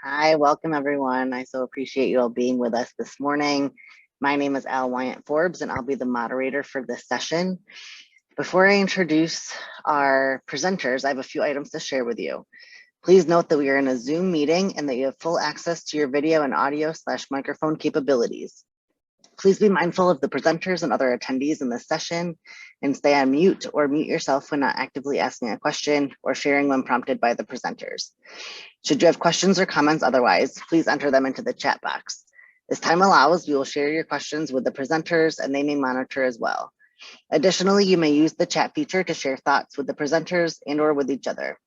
Hi, welcome everyone. I so appreciate you all being with us this morning. My name is Al Wyant Forbes and I'll be the moderator for this session. Before I introduce our presenters, I have a few items to share with you. Please note that we are in a Zoom meeting and that you have full access to your video and audio / microphone capabilities. Please be mindful of the presenters and other attendees in this session and stay on mute or mute yourself when not actively asking a question or sharing when prompted by the presenters. Should you have questions or comments otherwise, please enter them into the chat box. As time allows, we will share your questions with the presenters and they may monitor as well. Additionally, you may use the chat feature to share thoughts with the presenters and or with each other.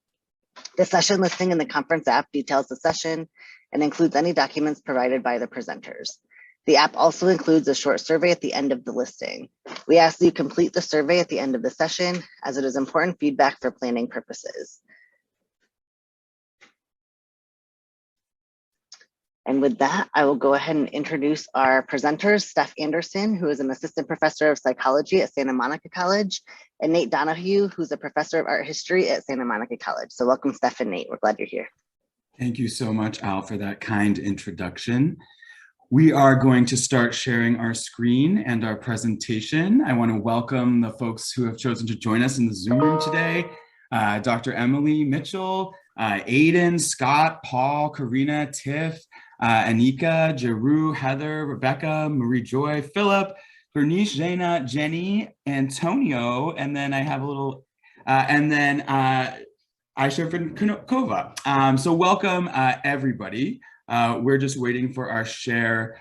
The session listing in the conference app details the session and includes any documents provided by the presenters. The app also includes a short survey at the end of the listing. We ask that you complete the survey at the end of the session as it is important feedback for planning purposes. And with that, I will go ahead and introduce our presenters, Steph Anderson, who is an assistant professor of psychology at Santa Monica College, and Nate Donahue, who's a professor of art history at Santa Monica College. So welcome, Steph and Nate. We're glad you're here. Thank you so much, Al, for that kind introduction. We are going to start sharing our screen and our presentation. I want to welcome the folks who have chosen to join us in the Zoom room today. Dr. Emily Mitchell, Aiden, Scott, Paul, Karina, Tiff, Anika, Jeru, Heather, Rebecca, Marie Joy, Philip, Bernice, Jana, Jenny, Antonio, and then I have a little, Aisha Finkova. So welcome everybody. We're just waiting for our share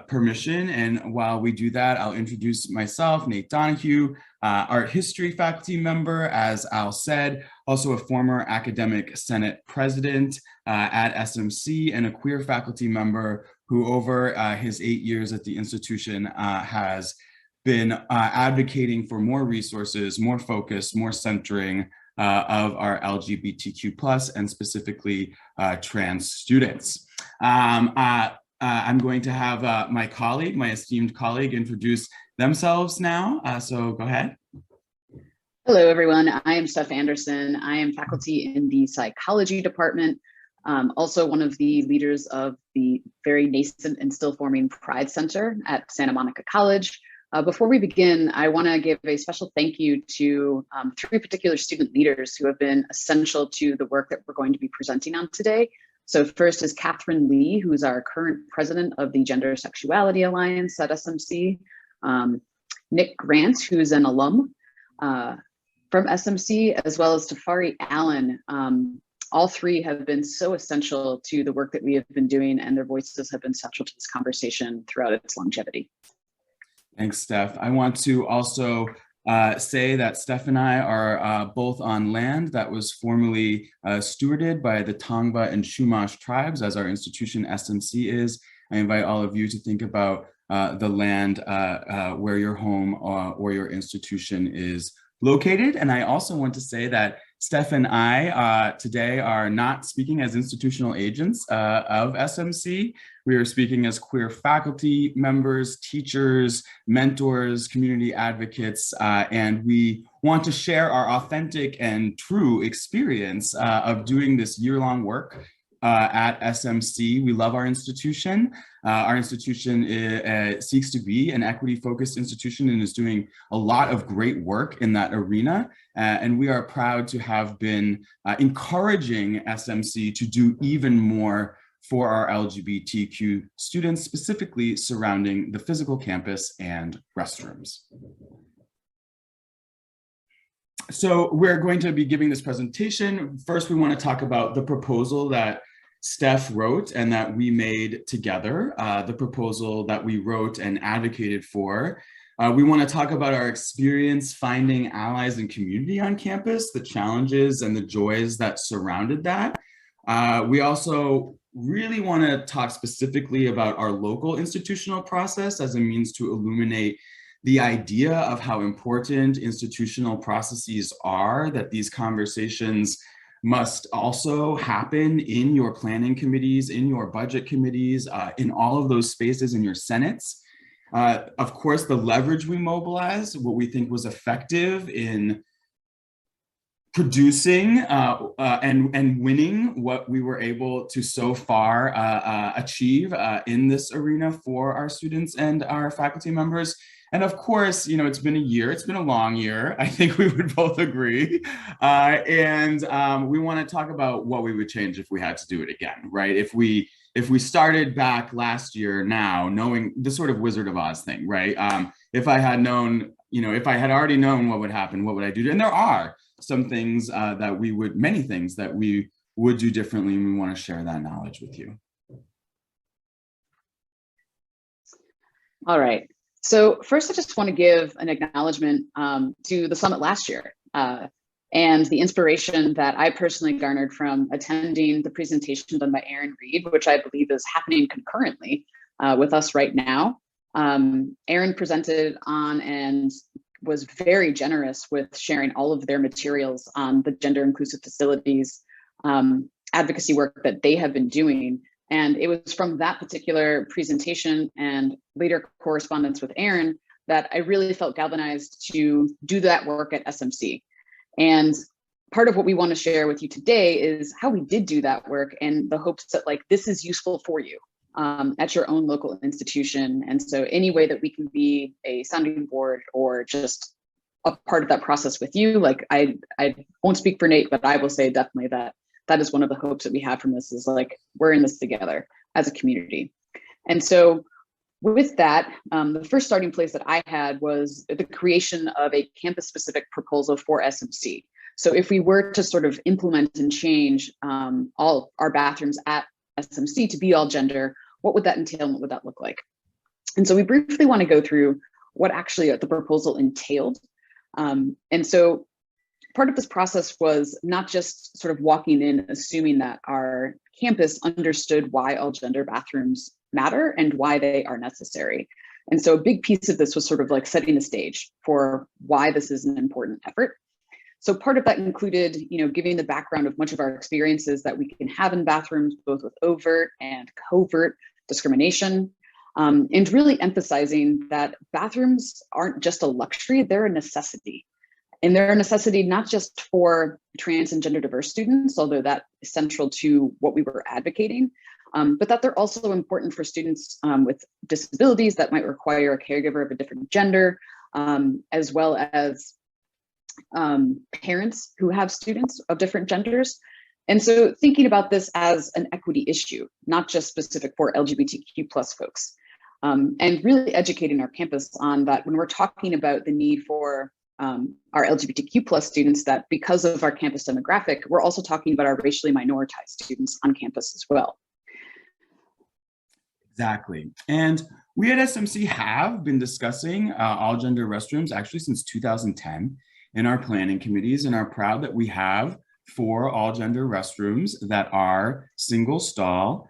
permission. And while we do that, I'll introduce myself, Nate Donahue, art history faculty member, as Al said, also a former academic senate president at SMC and a queer faculty member who over his 8 years at the institution has been advocating for more resources, more focus, more centering of our LGBTQ+ and specifically trans students. I'm going to have my esteemed colleague, introduce themselves now. So go ahead. Hello, everyone. I am Steph Anderson. I am faculty in the psychology department, also one of the leaders of the very nascent and still forming Pride Center at Santa Monica College. Before we begin, I want to give a special thank you to 3 particular student leaders who have been essential to the work that we're going to be presenting on today. So first is Catherine Lee, who's our current president of the Gender Sexuality Alliance at SMC. Nick Grant, who's an alum from SMC, as well as Tafari Allen. All 3 have been so essential to the work that we have been doing, and their voices have been central to this conversation throughout its longevity. Thanks, Steph. I want to also say that Steph and I are both on land that was formerly stewarded by the Tongva and Chumash tribes, as our institution SMC is. I invite all of you to think about the land where your home or your institution is located. And I also want to say that Steph and I today are not speaking as institutional agents of SMC. We are speaking as queer faculty members, teachers, mentors, community advocates, and we want to share our authentic and true experience of doing this year-long work at SMC. We love our institution. Our institution seeks to be an equity-focused institution and is doing a lot of great work in that arena. And we are proud to have been encouraging SMC to do even more for our LGBTQ students, specifically surrounding the physical campus and restrooms. So we're going to be giving this presentation. First, we want to talk about the proposal that Steph wrote and that we made together, the proposal that we wrote and advocated for. We want to talk about our experience finding allies and community on campus, the challenges and the joys that surrounded that. We also really want to talk specifically about our local institutional process as a means to illuminate the idea of how important institutional processes are, that these conversations must also happen in your planning committees, in your budget committees, in all of those spaces in your senates. Of course, the leverage we mobilized, what we think was effective in producing and winning what we were able to so far achieve in this arena for our students and our faculty members. And of course, it's been a year, it's been a long year. I think we would both agree. And we want to talk about what we would change if we had to do it again, right? If we started back last year now, knowing the sort of Wizard of Oz thing, right? If I had known, if I had already known what would happen, what would I do? And there are some things many things that we would do differently, and we want to share that knowledge with you. All right. So first, I just want to give an acknowledgement to the summit last year and the inspiration that I personally garnered from attending the presentation done by Aaron Reed, which I believe is happening concurrently with us right now. Aaron presented on and was very generous with sharing all of their materials on the gender inclusive facilities advocacy work that they have been doing. And it was from that particular presentation and later correspondence with Aaron that I really felt galvanized to do that work at SMC. And part of what we want to share with you today is how we did do that work and the hopes that this is useful for you at your own local institution. And so any way that we can be a sounding board or just a part of that process with you, I won't speak for Nate, but I will say definitely that is one of the hopes that we have from this is we're in this together as a community. And so with that, the first starting place that I had was the creation of a campus specific proposal for SMC. So if we were to sort of implement and change all our bathrooms at SMC to be all gender, what would that entail and what would that look like? And so we briefly want to go through what actually the proposal entailed. And so part of this process was not just sort of walking in, assuming that our campus understood why all gender bathrooms matter and why they are necessary. And so a big piece of this was sort of setting the stage for why this is an important effort. So part of that included, giving the background of much of our experiences that we can have in bathrooms, both with overt and covert discrimination, and really emphasizing that bathrooms aren't just a luxury, they're a necessity. And they're a necessity not just for trans and gender diverse students, although that is central to what we were advocating, but that they're also important for students with disabilities that might require a caregiver of a different gender, as well as parents who have students of different genders. And so thinking about this as an equity issue, not just specific for LGBTQ plus folks, and really educating our campus on that when we're talking about the need for our LGBTQ plus students, that because of our campus demographic, we're also talking about our racially minoritized students on campus as well. Exactly. And we at SMC have been discussing all gender restrooms actually since 2010 in our planning committees, and are proud that we have 4 all gender restrooms that are single stall.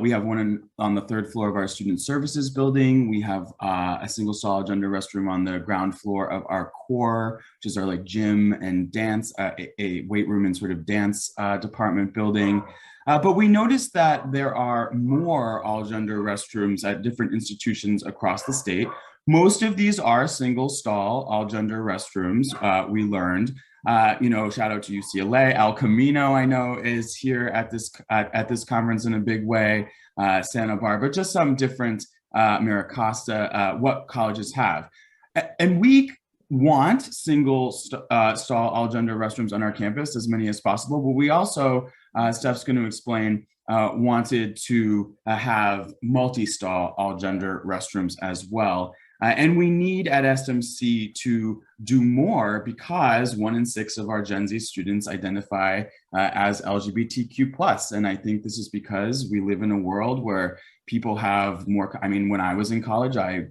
We have one on the 3rd floor of our student services building. We have a single stall gender restroom on the ground floor of our core, which is our gym and dance, a weight room and sort of dance department building. But we noticed that there are more all gender restrooms at different institutions across the state. Most of these are single stall all gender restrooms, we learned. Shout out to UCLA. El Camino, I know, is here at this conference in a big way. Santa Barbara, just some different Maricosta, what colleges have. And we want single stall all gender restrooms on our campus, as many as possible, but we also, Steph's going to explain, wanted to have multi-stall all gender restrooms as well. And we need at SMC to do more because 1 in 6 of our Gen Z students identify as LGBTQ+. And I think this is because we live in a world where people have more, when I was in college, I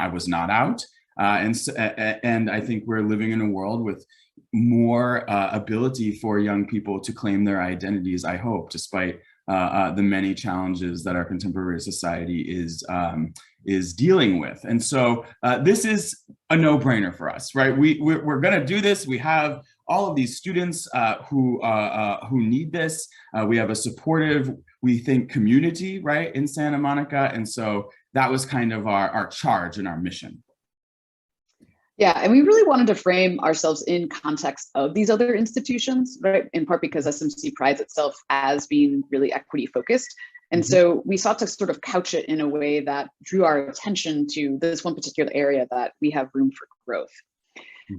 was not out. And I think we're living in a world with more ability for young people to claim their identities, I hope, despite the many challenges that our contemporary society is dealing with. And so this is a no-brainer for us, right? We're gonna do this. We have all of these students who need this. We have a supportive, we think, community, right, in Santa Monica. And so that was kind of our charge and our mission. Yeah, and we really wanted to frame ourselves in context of these other institutions, right? In part because SMC prides itself as being really equity focused. And so we sought to sort of couch it in a way that drew our attention to this one particular area that we have room for growth.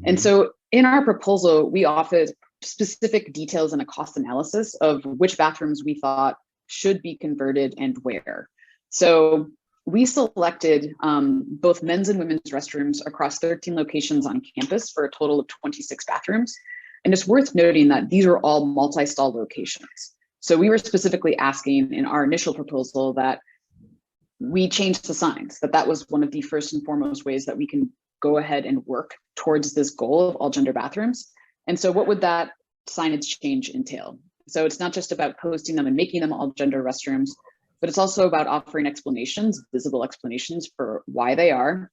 And so in our proposal, we offered specific details and a cost analysis of which bathrooms we thought should be converted and where. So we selected both men's and women's restrooms across 13 locations on campus for a total of 26 bathrooms. And it's worth noting that these are all multi-stall locations. So we were specifically asking in our initial proposal that we change the signs, that was one of the first and foremost ways that we can go ahead and work towards this goal of all gender bathrooms. And so what would that signage change entail? So it's not just about posting them and making them all gender restrooms, but it's also about offering explanations, visible explanations for why they are.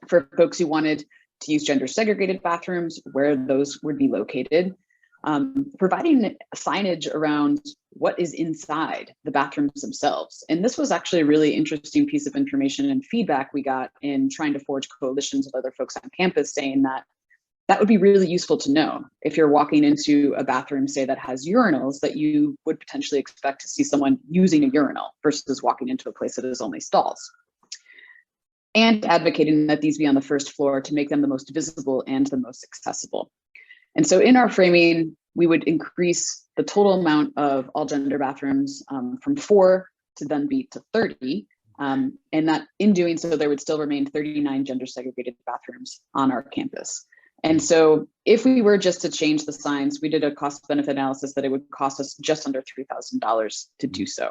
For folks who wanted to use gender segregated bathrooms, where those would be located. Providing signage around what is inside the bathrooms themselves. And this was actually a really interesting piece of information and feedback we got in trying to forge coalitions with other folks on campus, saying that that would be really useful to know if you're walking into a bathroom, say, that has urinals, that you would potentially expect to see someone using a urinal versus walking into a place that is only stalls. And advocating that these be on the first floor to make them the most visible and the most accessible. And so in our framing, we would increase the total amount of all gender bathrooms from 4 to then be to 30. And that in doing so, there would still remain 39 gender segregated bathrooms on our campus. And so if we were just to change the signs, we did a cost benefit analysis that it would cost us just under $3,000 to do so.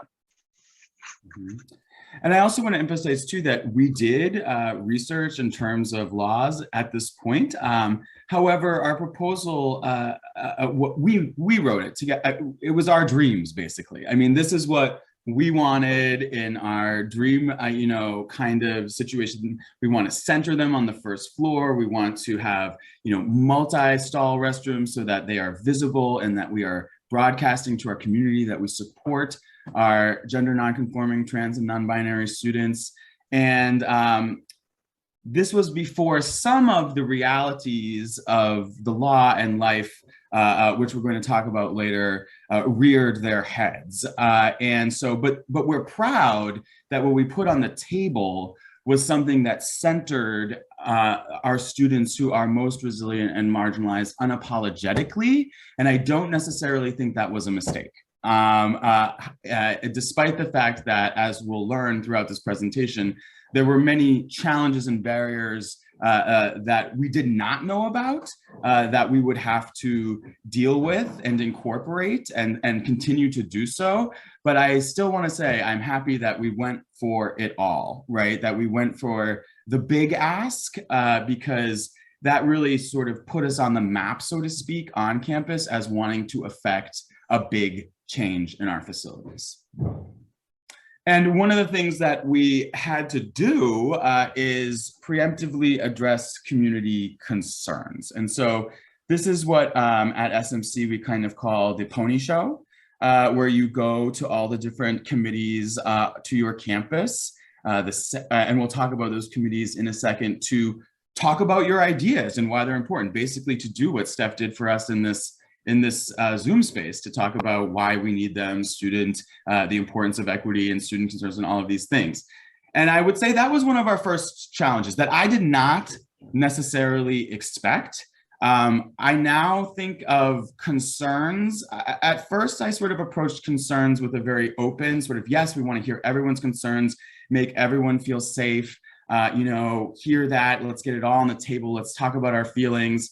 And I also want to emphasize too that we did research in terms of laws at this point. However, our proposal, we wrote it together. It was our dreams, basically. I mean, this is what we wanted in our dream, kind of situation. We want to center them on the first floor. We want to have, multi-stall restrooms so that they are visible and that we are broadcasting to our community that we support our gender nonconforming, trans and non-binary students. And this was before some of the realities of the law and life, which we're going to talk about later, reared their heads. And so, but we're proud that what we put on the table was something that centered our students who are most resilient and marginalized unapologetically. And I don't necessarily think that was a mistake. Despite the fact that, as we'll learn throughout this presentation, there were many challenges and barriers that we did not know about, that we would have to deal with and incorporate and continue to do so. But I still want to say I'm happy that we went for it all, right? That we went for the big ask, because that really sort of put us on the map, so to speak, on campus as wanting to affect a big change in our facilities. And one of the things that we had to do is preemptively address community concerns. And so this is what at SMC we kind of call the pony show, where you go to all the different committees to your campus. And we'll talk about those committees in a second, to talk about your ideas and why they're important, basically to do what Steph did for us in this Zoom space, to talk about why we need them, the importance of equity and student concerns and all of these things. And I would say that was one of our first challenges that I did not necessarily expect. I now think of concerns. At first, I sort of approached concerns with a very open sort of, yes, we want to hear everyone's concerns, make everyone feel safe, hear that, let's get it all on the table, let's talk about our feelings.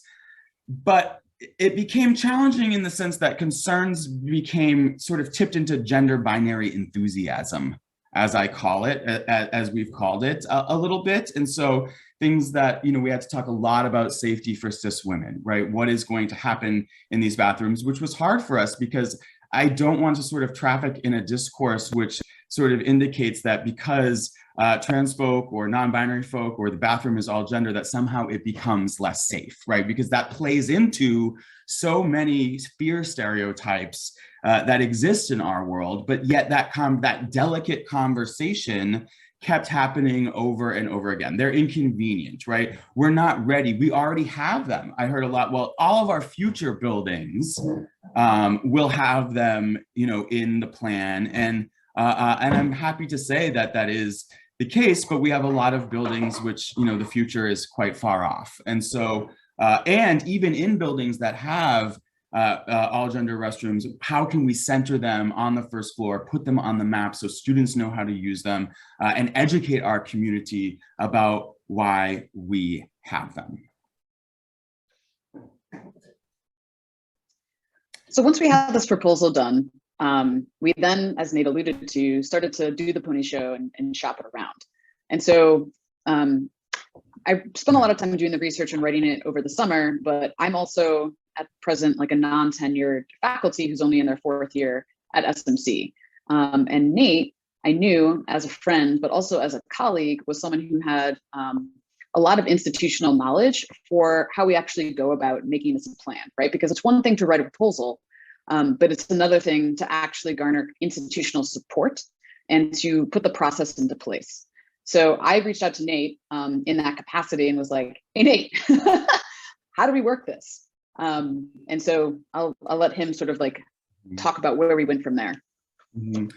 But it became challenging in the sense that concerns became sort of tipped into gender binary enthusiasm, as I call it, as we've called it a little bit. And so things that, we had to talk a lot about safety for cis women, right? What is going to happen in these bathrooms, which was hard for us because I don't want to sort of traffic in a discourse which sort of indicates that because trans folk or non-binary folk or the bathroom is all gender, that somehow it becomes less safe, right? Because that plays into so many fear stereotypes that exist in our world, but yet that delicate conversation kept happening over and over again. They're inconvenient, right? We're not ready. We already have them. I heard a lot, well, all of our future buildings will have them, in the plan. And I'm happy to say that that is the case, but we have a lot of buildings which, the future is quite far off. And so, and even in buildings that have all gender restrooms, how can we center them on the first floor, put them on the map so students know how to use them, and educate our community about why we have them. So once we had this proposal done, we then, as Nate alluded to, started to do the pony show and shop it around. And so I spent a lot of time doing the research and writing it over the summer, but I'm also at present like a non-tenured faculty who's only in their 4th year at SMC. And Nate, I knew as a friend, but also as a colleague, was someone who had a lot of institutional knowledge for how we actually go about making this a plan, right? Because it's one thing to write a proposal, but it's another thing to actually garner institutional support and to put the process into place. So I reached out to Nate in that capacity and was like, hey, Nate, how do we work this? And so I'll let him sort of like talk about where we went from there. Mm-hmm.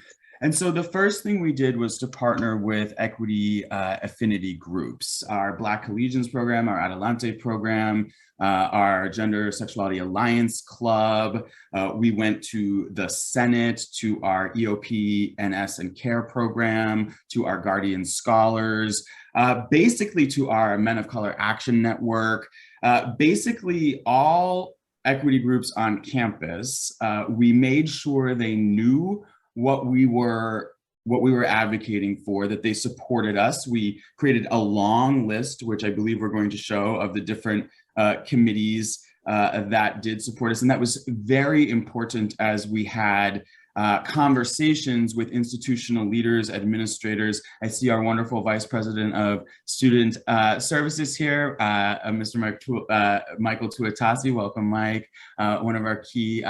And so the first thing we did was to partner with equity affinity groups, our Black Collegians program, our Adelante program, our Gender Sexuality Alliance Club. We went to the Senate, to our EOP, NS, and CARE program, to our Guardian Scholars, basically to our Men of Color Action Network, basically all equity groups on campus. We made sure they knew what we were advocating for, that they supported us. We created a long list, which I believe we're going to show, of the different committees that did support us. And that was very important as we had conversations with institutional leaders, administrators. I see our wonderful Vice President of Student Services here, Mr. Michael Tuatasi. Welcome, Mike, one of our key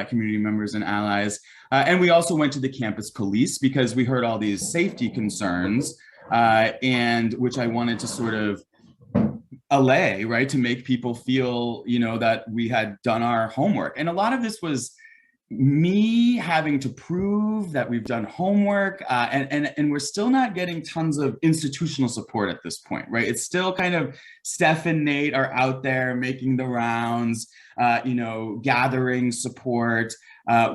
community members and allies. And we also went to the campus police because we heard all these safety concerns, and which I wanted to sort of allay, right, to make people feel, that we had done our homework. And a lot of this was me having to prove that we've done homework, and we're still not getting tons of institutional support at this point, right? It's still kind of Steph and Nate are out there making the rounds, gathering support.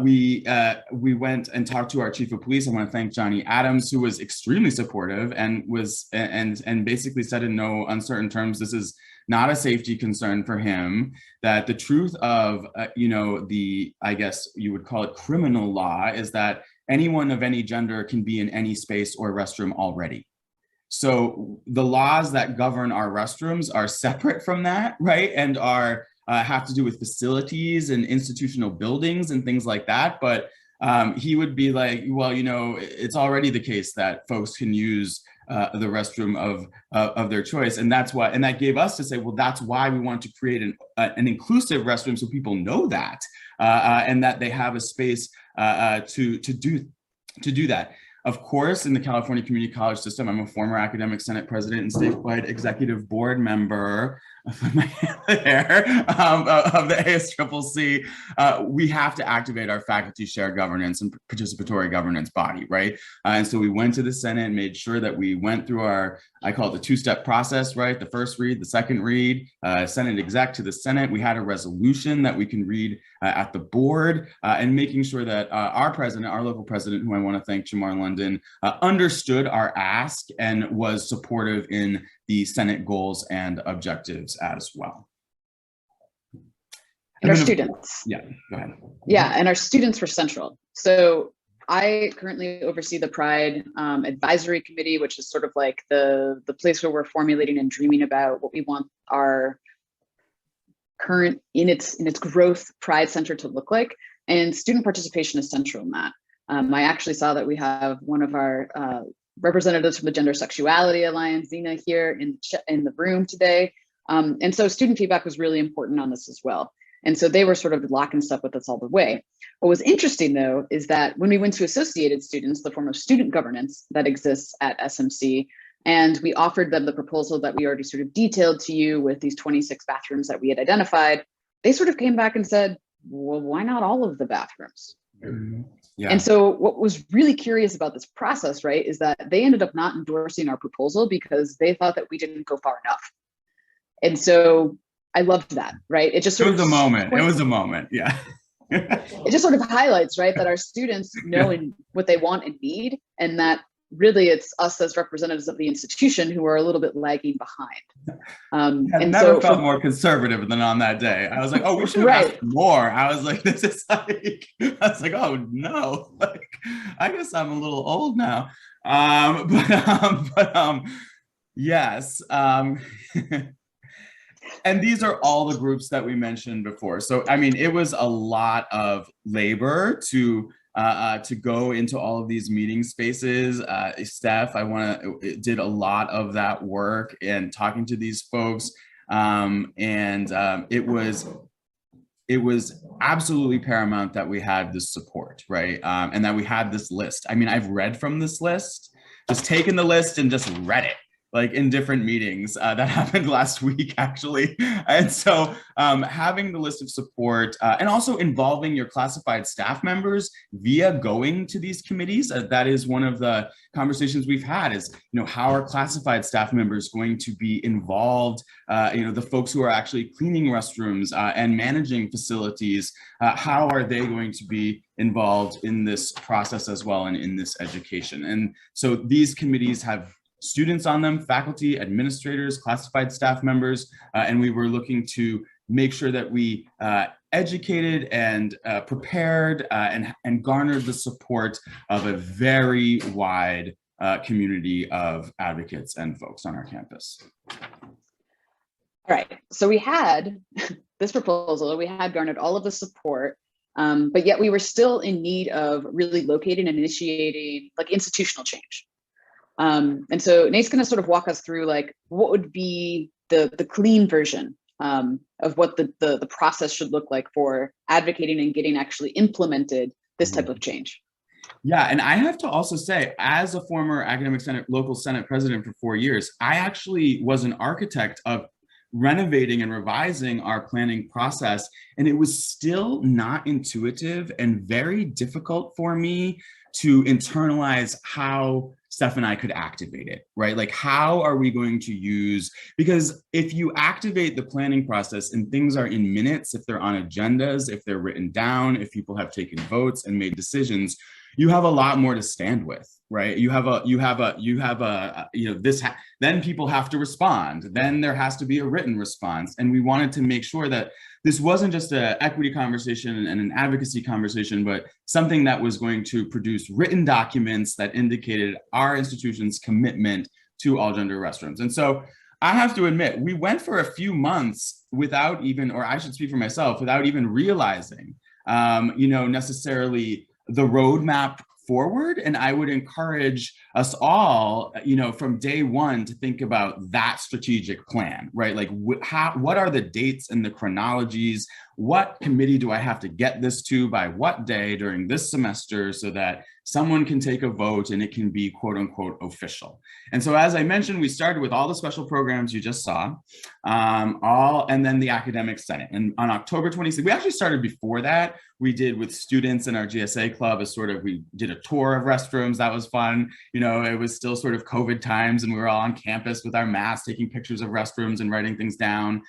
We went and talked to our chief of police. I want to thank Johnny Adams, who was extremely supportive and was and basically said in no uncertain terms, this is not a safety concern for him, that the truth of, I guess you would call it criminal law, is that anyone of any gender can be in any space or restroom already. So the laws that govern our restrooms are separate from that, right? And are have to do with facilities and institutional buildings and things like that. But he would be like, well, it's already the case that folks can use the restroom of their choice, and that's why. And that gave us to say, well, that's why we want to create an inclusive restroom, so people know that, and that they have a space to do that. Of course, in the California Community College system, I'm a former academic senate president and statewide executive board member of the ASCCC. We have to activate our faculty shared governance and participatory governance body, right? And so we went to the Senate and made sure that we went through I call it the two-step process, right? The first read, the second read, Senate exec to the Senate. We had a resolution that we can read at the board, and making sure that our local president, who I want to thank, Jamar London, understood our ask and was supportive in the Senate goals and objectives as well. And our students. Yeah, go ahead. Yeah, and our students were central. So I currently oversee the Pride Advisory Committee, which is sort of like the place where we're formulating and dreaming about what we want our current, in its growth, Pride Center to look like. And student participation is central in that. I actually saw that we have one of our representatives from the Gender Sexuality Alliance, Zena, here in the room today. And so student feedback was really important on this as well. And so they were sort of locking stuff with us all the way. What was interesting, though, is that when we went to associated students, the form of student governance that exists at SMC, and we offered them the proposal that we already sort of detailed to you with these 26 bathrooms that we had identified, they sort of came back and said, well, why not all of the bathrooms? Yeah. And so what was really curious about this process, right, is that they ended up not endorsing our proposal because they thought that we didn't go far enough. And so I loved that, right? It just sort of It was a moment. It was a moment. Yeah. It just sort of highlights, right, that our students know what they want and need, and that really it's us as representatives of the institution who are a little bit lagging behind. I've never felt more conservative than on that day. I was like, oh, we should have asked more. I was like, this is like, I was like, oh no, like, I guess I'm a little old now. Yes. And these are all the groups that we mentioned before. So, I mean, it was a lot of labor to go into all of these meeting spaces. Steph, did a lot of that work and talking to these folks. It was absolutely paramount that we had this support, right? And that we had this list. I mean, I've read from this list, just taken the list and just read it, like in different meetings that happened last week, actually. And so having the list of support and also involving your classified staff members via going to these committees, that is one of the conversations we've had is, how are classified staff members going to be involved? The folks who are actually cleaning restrooms and managing facilities, how are they going to be involved in this process as well and in this education? And so these committees have students on them, faculty, administrators, classified staff members, and we were looking to make sure that we educated and prepared and garnered the support of a very wide community of advocates and folks on our campus. All right, so we had this proposal, we had garnered all of the support, but yet we were still in need of really locating and initiating like institutional change. And so Nate's going to sort of walk us through like what would be the clean version of what the process should look like for advocating and getting actually implemented this type of change. Yeah, and I have to also say, as a former academic senate, local senate president for 4 years, I actually was an architect of renovating and revising our planning process, and it was still not intuitive and very difficult for me to internalize how Steph and I could activate it, right? Like, how are we going to use, because if you activate the planning process and things are in minutes, if they're on agendas, if they're written down, if people have taken votes and made decisions, you have a lot more to stand with, right? Then people have to respond. Then there has to be a written response. And we wanted to make sure that this wasn't just an equity conversation and an advocacy conversation, but something that was going to produce written documents that indicated our institution's commitment to all gender restrooms. And so I have to admit, we went for a few months without even, or I should speak for myself, without even realizing, necessarily the roadmap forward. And I would encourage us all, from day one to think about that strategic plan, right? Like what are the dates and the chronologies? What committee do I have to get this to by what day during this semester so that someone can take a vote and it can be quote unquote official. And so, as I mentioned, we started with all the special programs you just saw, and then the academic senate. And on October 26th, we actually started before that. We did with students in our GSA club we did a tour of restrooms. That was fun. It was still sort of COVID times and we were all on campus with our masks, taking pictures of restrooms and writing things down,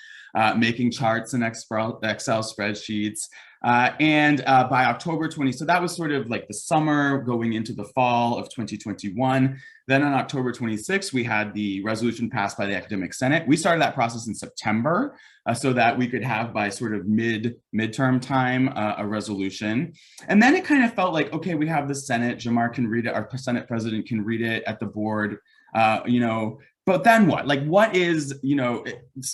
making charts and Excel spreadsheets. By October 20, so that was sort of like the summer going into the fall of 2021. Then on October 26, we had the resolution passed by the Academic Senate. We started that process in September so that we could have by sort of midterm time a resolution. And then it kind of felt like, okay, we have the Senate, Jamar can read it, our Senate president can read it at the board, but then what? Like, what is,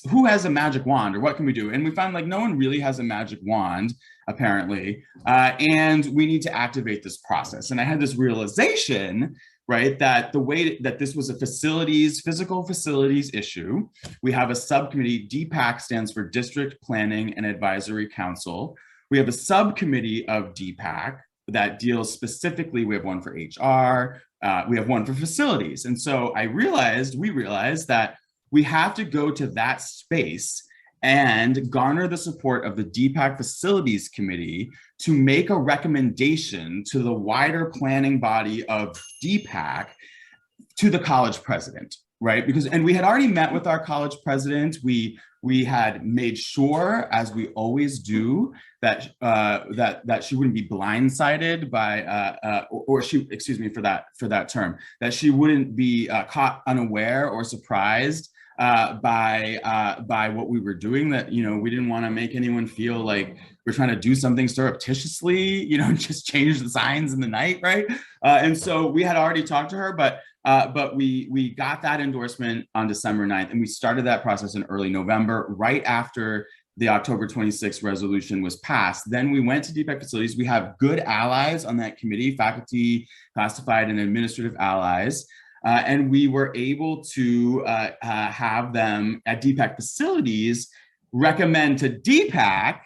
who has a magic wand or what can we do? And we found like no one really has a magic wand, apparently, and we need to activate this process. And I had this realization right? That the way that this was a physical facilities issue. We have a subcommittee, DPAC stands for District Planning and Advisory Council. We have a subcommittee of DPAC that deals specifically, we have one for HR, we have one for facilities. And so we realized that we have to go to that space and garner the support of the DPAC Facilities Committee to make a recommendation to the wider planning body of DPAC to the college president, right? And we had already met with our college president. We had made sure, as we always do, that she wouldn't be blindsided by, excuse me for that term, that she wouldn't be caught unaware or surprised by what we were doing, that, we didn't want to make anyone feel like we're trying to do something surreptitiously, just change the signs in the night, right? And so we had already talked to her, but we got that endorsement on December 9th, and we started that process in early November, right after the October 26th resolution was passed. Then we went to DPAC Facilities. We have good allies on that committee, faculty, classified, and administrative allies. And we were able to have them at DPAC Facilities recommend to DPAC.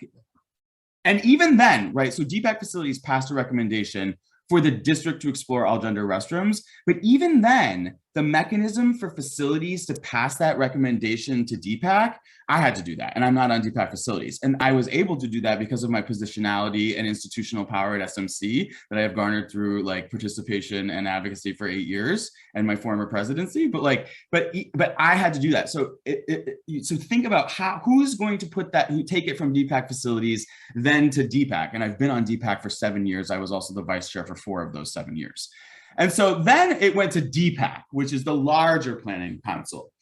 And even then, right, so DPAC Facilities passed a recommendation for the district to explore all gender restrooms. But even then, the mechanism for facilities to pass that recommendation to DPAC, I had to do that. And I'm not on DPAC Facilities. And I was able to do that because of my positionality and institutional power at SMC that I have garnered through participation and advocacy for 8 years and my former presidency. But I had to do that. So so think about who's going to take it from DPAC Facilities then to DPAC. And I've been on DPAC for 7 years. I was also the vice chair for 4 of those 7 years. And so then it went to DPAC, which is the larger planning council.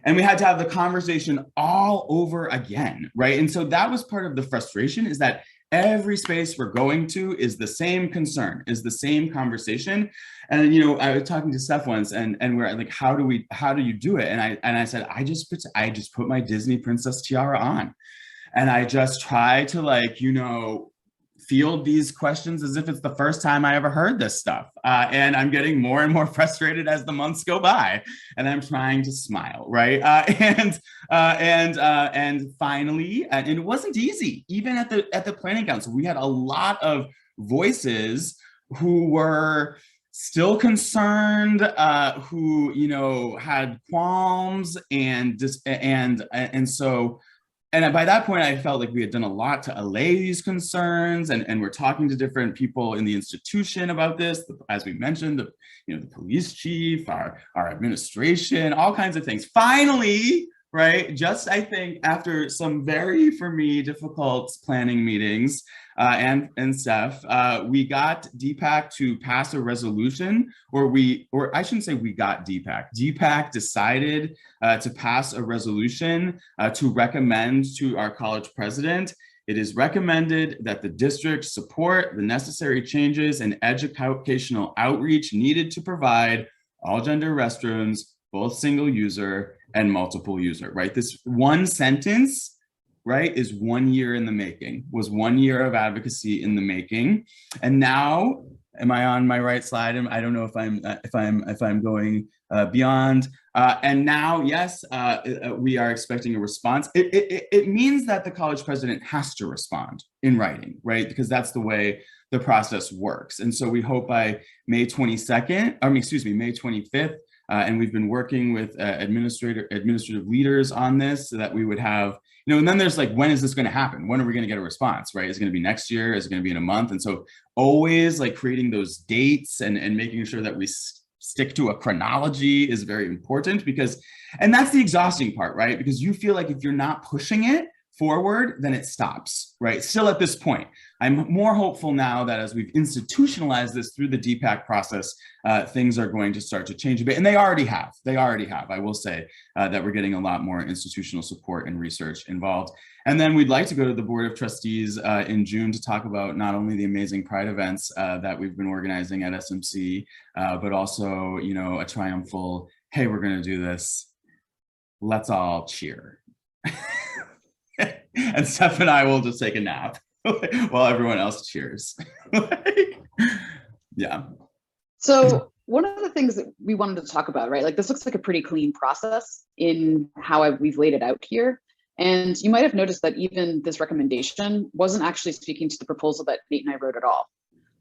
And we had to have the conversation all over again, right? And so that was part of the frustration, is that every space we're going to is the same concern, is the same conversation. And, I was talking to Steph once, and we're like, how do you do it? And I said, I just put my Disney princess tiara on. And I just try to field these questions as if it's the first time I ever heard this stuff. And I'm getting more and more frustrated as the months go by, and I'm trying to smile, right? And finally, and it wasn't easy, even at the planning council, we had a lot of voices who were still concerned, who, had qualms, and so. And by that point, I felt like we had done a lot to allay these concerns, and we're talking to different people in the institution about this. As we mentioned, the police chief, our administration, all kinds of things. Finally, right, just I think after some very, for me, difficult planning meetings and Steph, we got DPAC to pass a resolution, or I shouldn't say we got DPAC. DPAC decided to pass a resolution to recommend to our college president. It is recommended that the district support the necessary changes in educational outreach needed to provide all gender restrooms, both single user and multiple user, right? This one sentence, right, is 1 year in the making, was 1 year of advocacy in the making. And now, am I on my right slide? I don't know if I'm going beyond. And now, yes, we are expecting a response. It means that the college president has to respond in writing, right? Because that's the way the process works. And so we hope by May 25th, and we've been working with administrative leaders on this, so that we would have, and then there's when is this going to happen? When are we going to get a response, right? Is it going to be next year? Is it going to be in a month? And so always creating those dates and making sure that we stick to a chronology is very important, and that's the exhausting part, right? Because you feel like if you're not pushing it forward, then it stops, right? Still at this point, I'm more hopeful now that as we've institutionalized this through the DPAC process, things are going to start to change a bit. And they already have. I will say that we're getting a lot more institutional support and research involved. And then we'd like to go to the Board of Trustees in June to talk about not only the amazing Pride events that we've been organizing at SMC, but also, a triumphal, hey, we're going to do this. Let's all cheer. And Steph and I will just take a nap while everyone else cheers. Yeah. So one of the things that we wanted to talk about, right? Like this looks like a pretty clean process in how we've laid it out here. And you might have noticed that even this recommendation wasn't actually speaking to the proposal that Nate and I wrote at all.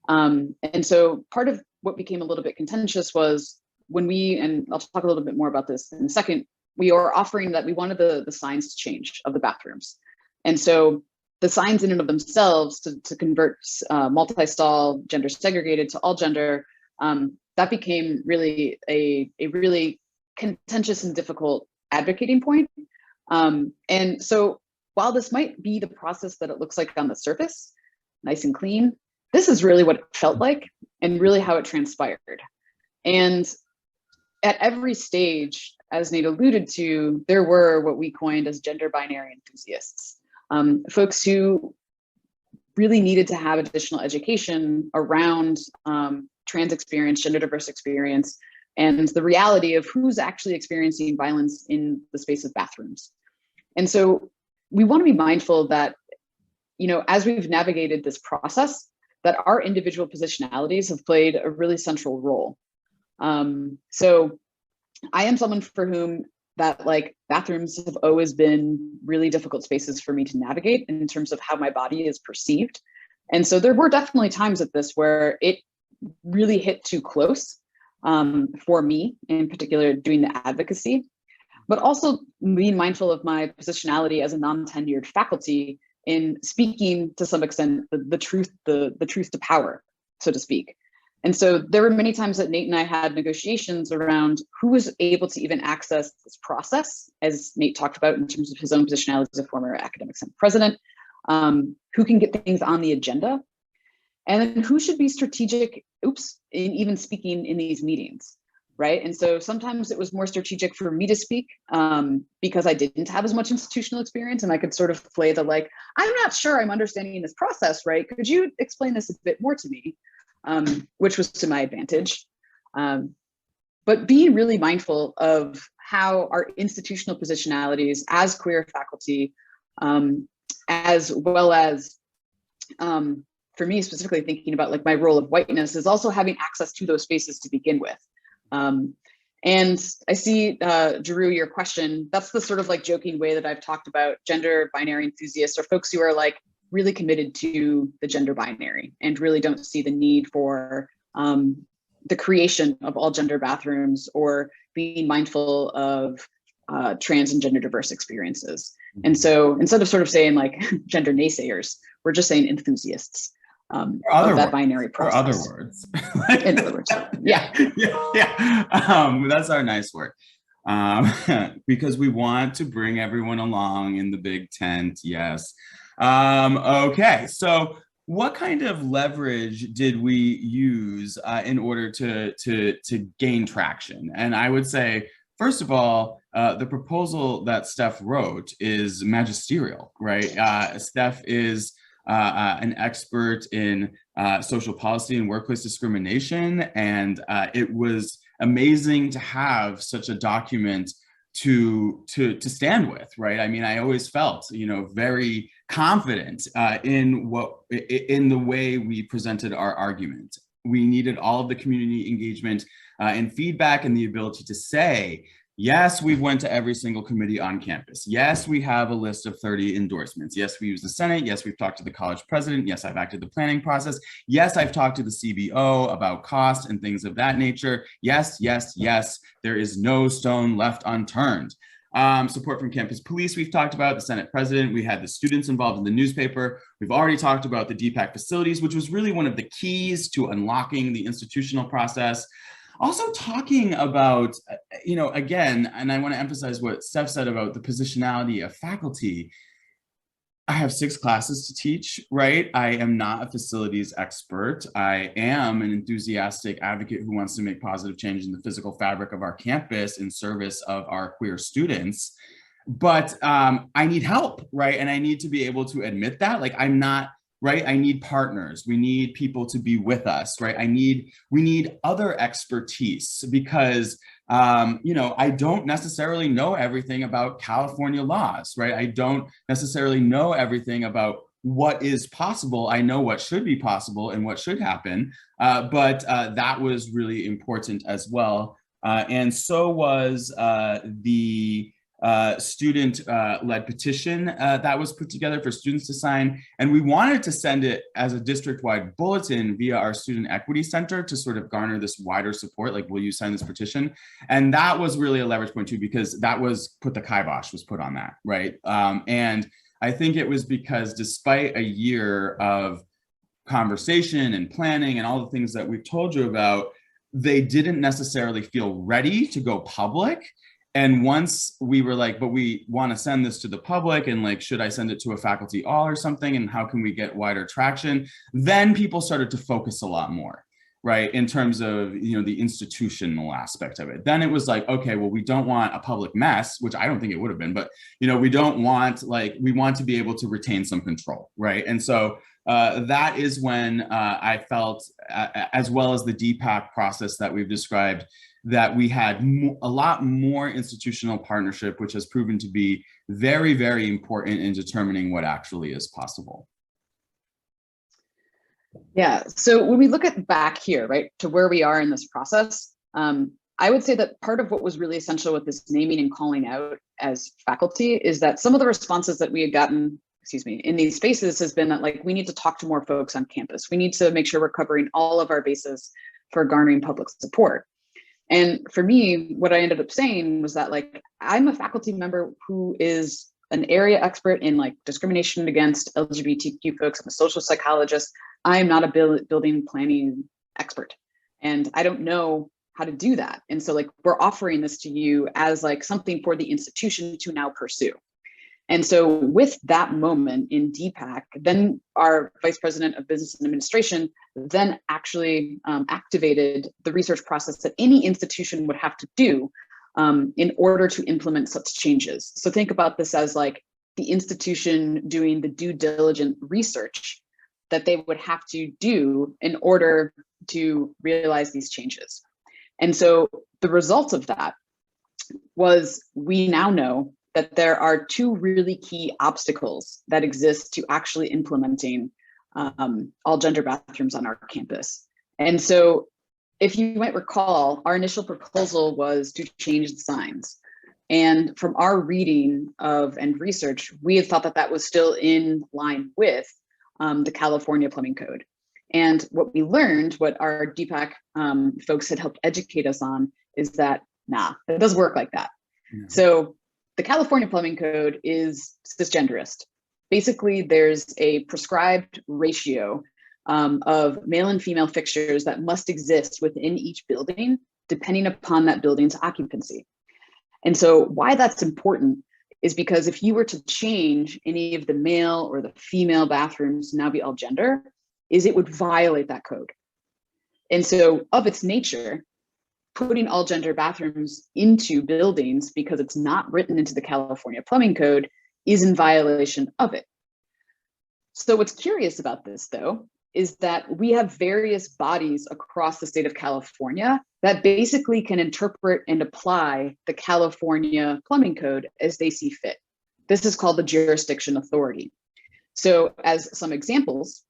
And so part of what became a little bit contentious was when we, and I'll talk a little bit more about this in a second, we were offering that we wanted the signs to change of the bathrooms. And so the signs in and of themselves to convert multi-stall, gender segregated to all gender, that became really a really contentious and difficult advocating point. And so while this might be the process that it looks like on the surface, nice and clean, this is really what it felt like and really how it transpired. And at every stage, as Nate alluded to, there were what we coined as gender binary enthusiasts, folks who really needed to have additional education around trans experience, gender diverse experience, and the reality of who's actually experiencing violence in the space of bathrooms. And so we want to be mindful that, you know, as we've navigated this process, that our individual positionalities have played a really central role. So I am someone for whom that like bathrooms have always been really difficult spaces for me to navigate in terms of how my body is perceived. And so there were definitely times at this where it really hit too close for me, in particular doing the advocacy, but also being mindful of my positionality as a non-tenured faculty in speaking to some extent the truth to power, so to speak. And so there were many times that Nate and I had negotiations around who was able to even access this process, as Nate talked about in terms of his own positionality as a former academic senate president, who can get things on the agenda, and then who should be strategic, in even speaking in these meetings, right? And so sometimes it was more strategic for me to speak because I didn't have as much institutional experience and I could sort of play the like, I'm not sure I'm understanding this process, right? Could you explain this a bit more to me? Which was to my advantage. But being really mindful of how our institutional positionalities as queer faculty, as well as, for me specifically thinking about like my role of whiteness, is also having access to those spaces to begin with. And I see, Drew, your question, that's the sort of like joking way that I've talked about gender binary enthusiasts or folks who are like really committed to the gender binary and really don't see the need for the creation of all gender bathrooms or being mindful of trans and gender diverse experiences. And so instead of sort of saying like gender naysayers, we're just saying enthusiasts of that binary process. Or other words. In other words, yeah. That's our nice word. Because we want to bring everyone along in the big tent, yes. Okay, so what kind of leverage did we use in order to gain traction? And I would say, first of all, the proposal that Steph wrote is magisterial, right? Steph is an expert in social policy and workplace discrimination, and it was amazing to have such a document to stand with, right? I mean, I always felt, you know, very confident in the way we presented our argument. We needed all of the community engagement and feedback and the ability to say, yes, we've went to every single committee on campus. Yes, we have a list of 30 endorsements. Yes, we use the Senate. Yes, we've talked to the college president. Yes, I've acted the planning process. Yes, I've talked to the CBO about cost and things of that nature. Yes, yes, yes, there is no stone left unturned. Support from campus police, we've talked about, the Senate president, we had the students involved in the newspaper. We've already talked about the DPAC facilities, which was really one of the keys to unlocking the institutional process. Also talking about, you know, again, and I want to emphasize what Steph said about the positionality of faculty. I have 6 classes to teach, right? I am not a facilities expert. I am an enthusiastic advocate who wants to make positive change in the physical fabric of our campus in service of our queer students. But I need help, right? And I need to be able to admit that, like, I'm not, right? I need partners. We need people to be with us, right? We need other expertise because, you know, I don't necessarily know everything about California laws, right? I don't necessarily know everything about what is possible. I know what should be possible and what should happen, but that was really important as well. And so was the student-led petition that was put together for students to sign. And we wanted to send it as a district-wide bulletin via our Student Equity Center to sort of garner this wider support, like, will you sign this petition? And that was really a leverage point too, because that was the kibosh was put on that, right? And I think it was because despite a year of conversation and planning and all the things that we've told you about, they didn't necessarily feel ready to go public. And once we were like, but we want to send this to the public, and like, should I send it to a faculty all or something? And how can we get wider traction? Then people started to focus a lot more, right? In terms of, the institutional aspect of it. Then it was like, okay, well, we don't want a public mess, which I don't think it would have been, but, we don't want, we want to be able to retain some control, right? And so that is when I felt, as well as the DPAC process that we've described, that we had a lot more institutional partnership, which has proven to be very, very important in determining what actually is possible. Yeah, so when we look back here, right, to where we are in this process, I would say that part of what was really essential with this naming and calling out as faculty is that some of the responses that we had gotten, in these spaces has been that, like, we need to talk to more folks on campus. We need to make sure we're covering all of our bases for garnering public support. And for me, what I ended up saying was that, like, I'm a faculty member who is an area expert in, like, discrimination against LGBTQ folks. I'm a social psychologist. I am not a building planning expert, and I don't know how to do that. And so, like, we're offering this to you as, like, something for the institution to now pursue. And so with that moment in DPAC, then our Vice President of Business and Administration then actually activated the research process that any institution would have to do in order to implement such changes. So think about this as, like, the institution doing the due diligent research that they would have to do in order to realize these changes. And so the result of that was, we now know that there are two really key obstacles that exist to actually implementing all gender bathrooms on our campus. And so, if you might recall, our initial proposal was to change the signs. And from our reading of and research, we had thought that that was still in line with the California Plumbing Code. And what we learned, what our DPAC folks had helped educate us on, is that, nah, it doesn't work like that. Yeah. So the California Plumbing Code is cisgenderist. Basically, there's a prescribed ratio of male and female fixtures that must exist within each building, depending upon that building's occupancy. And so why that's important is because if you were to change any of the male or the female bathrooms to now be all gender, it would violate that code. And so of its nature, putting all gender bathrooms into buildings, because it's not written into the California Plumbing Code, is in violation of it. So what's curious about this, though, is that we have various bodies across the state of California that basically can interpret and apply the California Plumbing Code as they see fit. This is called the jurisdiction authority. So as some examples,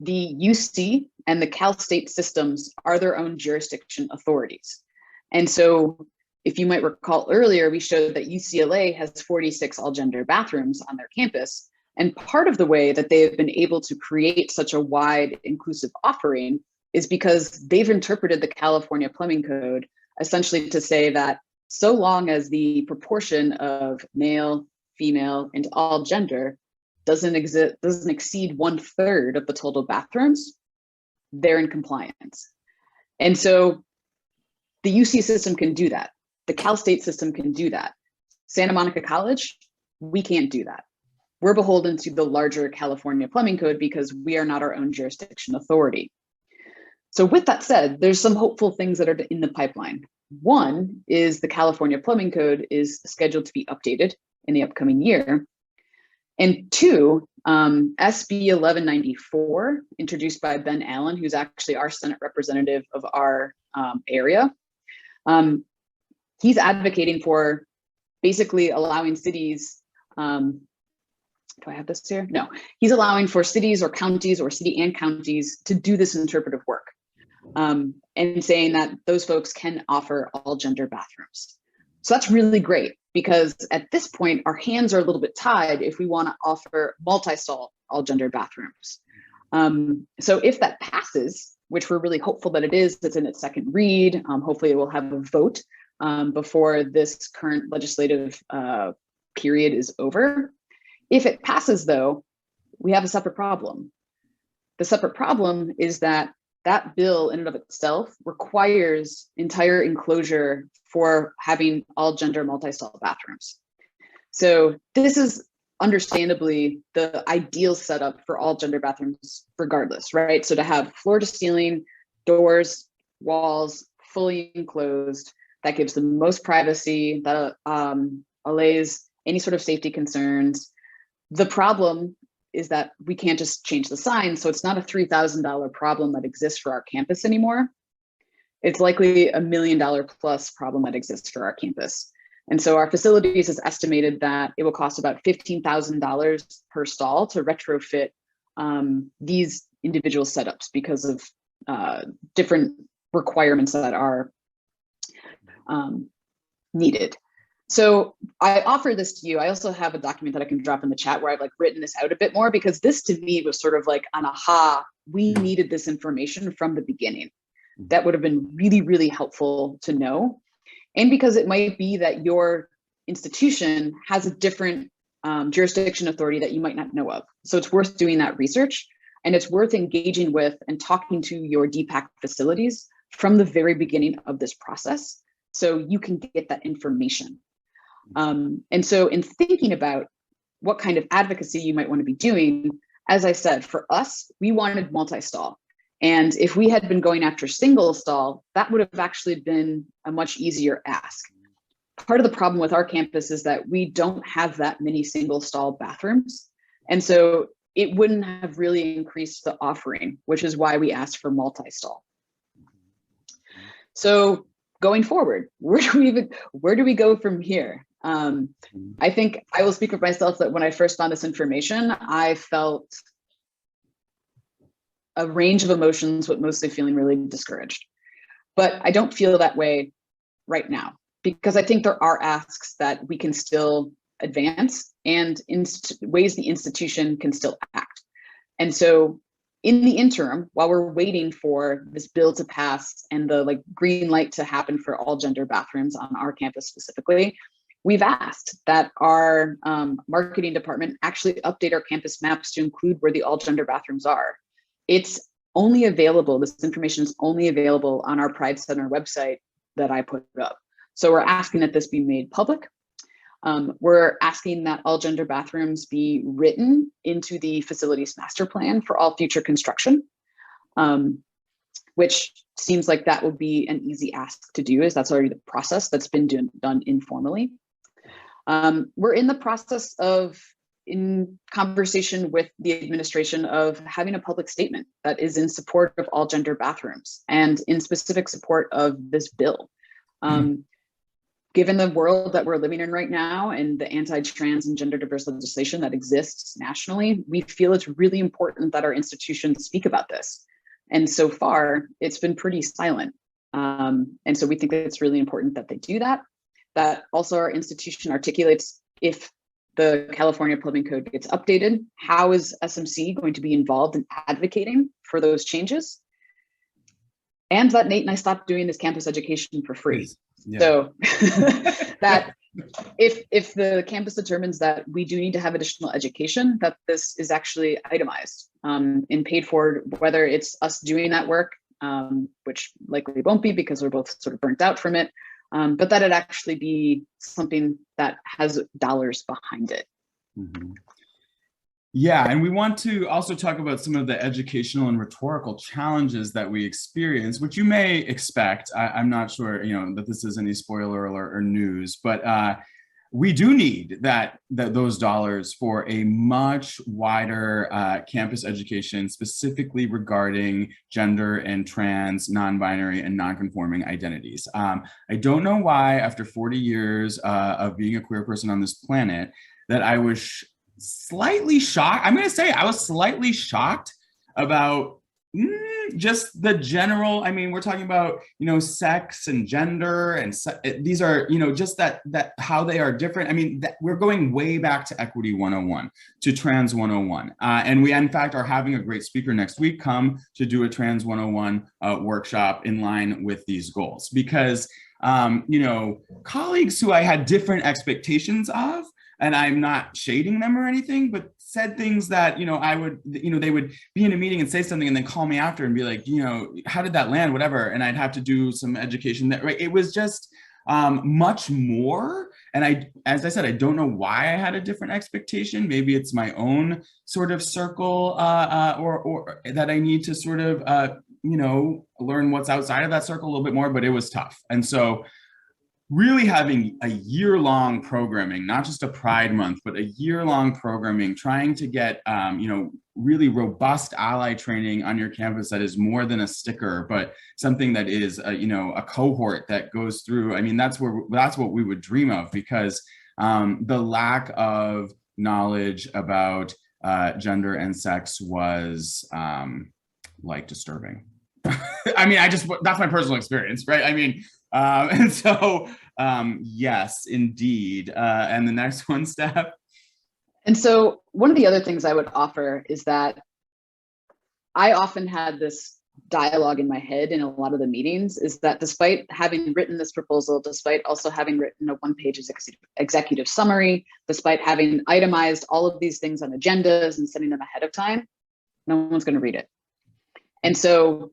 the UC and the Cal State systems are their own jurisdiction authorities. And so if you might recall earlier, we showed that UCLA has 46 all gender bathrooms on their campus. And part of the way that they have been able to create such a wide inclusive offering is because they've interpreted the California Plumbing Code essentially to say that so long as the proportion of male, female, and all gender doesn't exceed 1/3 of the total bathrooms, they're in compliance. And so the UC system can do that. The Cal State system can do that. Santa Monica College, we can't do that. We're beholden to the larger California Plumbing Code because we are not our own jurisdiction authority. So with that said, there's some hopeful things that are in the pipeline. One is the California Plumbing Code is scheduled to be updated in the upcoming year. And two, SB 1194, introduced by Ben Allen, who's actually our Senate representative of our area. He's advocating for basically allowing cities do I have this here? No, he's allowing for cities or counties or city and counties to do this interpretive work, and saying that those folks can offer all gender bathrooms. So that's really great, because at this point, our hands are a little bit tied if we want to offer multi-stall all gender bathrooms. So if that passes, which we're really hopeful that it is, it's in its second read, hopefully it will have a vote before this current legislative period is over. If it passes, though, we have a separate problem. The separate problem is that that bill in and of itself requires entire enclosure for having all gender multi-stall bathrooms. So this is understandably the ideal setup for all gender bathrooms regardless, right? So to have floor to ceiling, doors, walls, fully enclosed, that gives the most privacy, that allays any sort of safety concerns. The problem is that we can't just change the sign. So it's not a $3,000 problem that exists for our campus anymore. It's likely $1 million plus problem that exists for our campus. And so our facilities has estimated that it will cost about $15,000 per stall to retrofit these individual setups because of different requirements that are needed. So I offer this to you. I also have a document that I can drop in the chat where I've written this out a bit more, because this to me was sort of like an aha. We needed this information from the beginning. That would have been really, really helpful to know. And because it might be that your institution has a different jurisdiction authority that you might not know of. So it's worth doing that research, and it's worth engaging with and talking to your DPAC facilities from the very beginning of this process, so you can get that information. And so in thinking about what kind of advocacy you might want to be doing, as I said, for us, we wanted multi-stall. And if we had been going after single stall, that would have actually been a much easier ask. Part of the problem with our campus is that we don't have that many single stall bathrooms. And so it wouldn't have really increased the offering, which is why we asked for multi-stall. So going forward, where do we go from here? I think I will speak for myself that when I first found this information, I felt a range of emotions, but mostly feeling really discouraged. But I don't feel that way right now, because I think there are asks that we can still advance and ways the institution can still act. And so in the interim, while we're waiting for this bill to pass and the green light to happen for all gender bathrooms on our campus specifically, we've asked that our marketing department actually update our campus maps to include where the all gender bathrooms are. It's only available, this information is only available on our Pride Center website that I put up. So we're asking that this be made public. We're asking that all gender bathrooms be written into the facilities master plan for all future construction, which seems like that would be an easy ask to do, as that's already the process that's been done informally. We're in the process of, in conversation with the administration, of having a public statement that is in support of all gender bathrooms and in specific support of this bill. Given the world that we're living in right now and the anti-trans and gender diverse legislation that exists nationally, we feel it's really important that our institutions speak about this. And so far, it's been pretty silent. And so we think that it's really important that they do that. That also our institution articulates, if the California Plumbing Code gets updated, how is SMC going to be involved in advocating for those changes? And that Nate and I stopped doing this campus education for free. Yeah. So that if the campus determines that we do need to have additional education, that this is actually itemized and paid for, whether it's us doing that work, which likely won't be because we're both sort of burnt out from it, but that it actually be something that has dollars behind it. Mm-hmm. Yeah, and we want to also talk about some of the educational and rhetorical challenges that we experience, which you may expect. I'm not sure, that this is any spoiler alert or news, but we do need those dollars for a much wider campus education, specifically regarding gender and trans, non-binary, and non-conforming identities. I don't know why, after 40 years of being a queer person on this planet, that I was slightly shocked. I'm going to say I was slightly shocked about just the general. I mean, we're talking about, sex and gender, and these are, just that how they are different. I mean, we're going way back to Equity 101, to Trans 101. And we, in fact, are having a great speaker next week come to do a Trans 101 workshop in line with these goals. Because, colleagues who I had different expectations of, and I'm not shading them or anything, but said things that, I would, they would be in a meeting and say something and then call me after and be like, how did that land, whatever. And I'd have to do some education that, right. It was just much more. And as I said, I don't know why I had a different expectation. Maybe it's my own sort of circle or that I need to sort of, learn what's outside of that circle a little bit more, but it was tough. And so really having a year-long programming, not just a Pride Month, but a year-long programming, trying to get, really robust ally training on your campus that is more than a sticker, but something that is, a cohort that goes through. I mean, that's what we would dream of, because the lack of knowledge about gender and sex was disturbing. I mean, that's my personal experience, right? I mean, and so, yes, indeed. And the next one, Steph. And so one of the other things I would offer is that I often had this dialogue in my head in a lot of the meetings, is that despite having written this proposal, despite also having written a one-page executive summary, despite having itemized all of these things on agendas and setting them ahead of time, no one's going to read it. And so